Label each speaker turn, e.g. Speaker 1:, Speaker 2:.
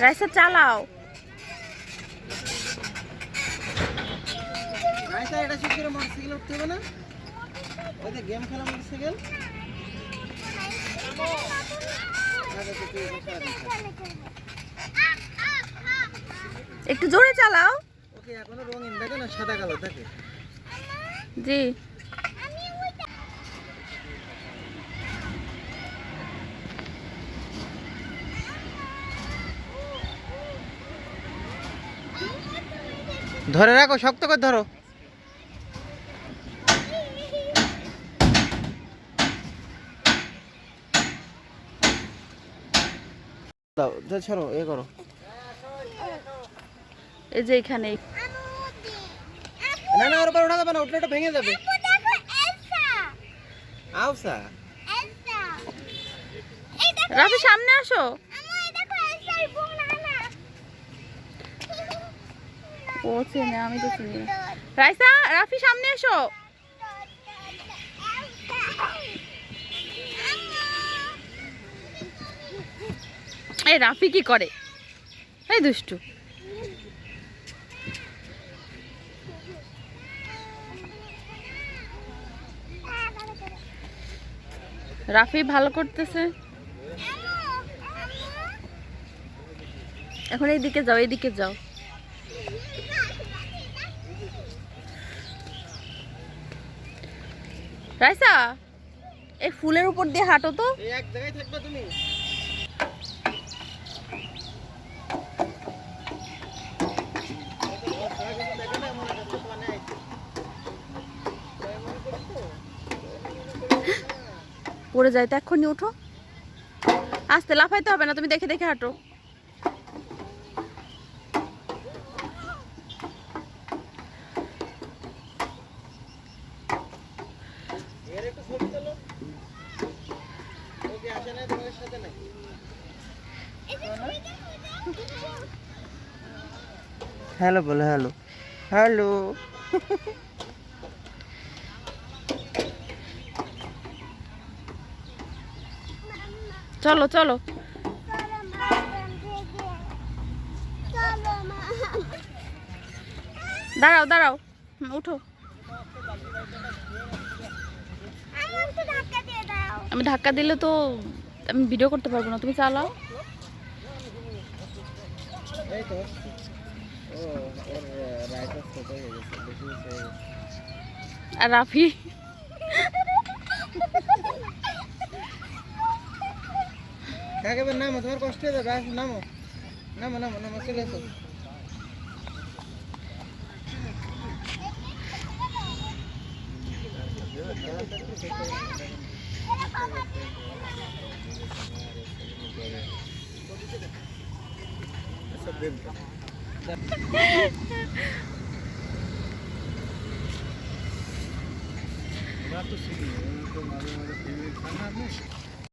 Speaker 1: রাইসা চালাও।
Speaker 2: রাইসা এটা শিখে মোটরসাইকেল উঠতে হবে না? ওই যে গেম খেলা মোটরসাইকেল।
Speaker 1: একটু জোরে চালাও।
Speaker 2: ওকে এখনো রঙিন দেখো না, সাদা কালো থাকে।
Speaker 1: জি
Speaker 2: ধরে রাখো, শক্ত করে ধরো। দাও ছাড়ো, এ করো।
Speaker 1: এই যে এখানে
Speaker 2: না না, ওর উপর ওঠা যাবে না, উঠলে ওটা ভেঙে যাবে। আউসা
Speaker 1: রাফি সামনে আসো। ও চেনে, আমি তো চিনি না। রাইসা, রাফি সামনে এসো। এই রাফি কি করে? এই দুষ্টু। রাফি ভালো করতেছে। এখন এইদিকে যাও, এইদিকে যাও। রাইসা, এই ফুলের উপর দিয়ে হাঁটো তো।
Speaker 2: এই এক জায়গায় থাকবে তুমি।
Speaker 1: পড়ে যায় তো, এক্ষুনি উঠো। আস্তে, লাফাইতে হবে না, তুমি দেখে দেখে হাঁটো।
Speaker 2: এর একটু ছবি তোলো। ওকে আসে না তোমার সাথে নাকি? হ্যালো বলো, হ্যালো হ্যালো।
Speaker 1: চলো চলো। দাঁড়াও দাঁড়াও, উঠো। আমি ধাক্কা দিলে তো আমি ভিডিও করতে পারবো না, তুমি চালাও।
Speaker 2: এই তো ও ওর রাইটার ছোট হয়ে গেছে, বেশি হয়ে গেছে।
Speaker 1: আর রাফি
Speaker 2: কাকে নামো, তোমার কষ্ট হয়ে যাবে। নামো নামো নামো নামো, চলে এসো। আমরা তো শিখি, মাঝে মাঝে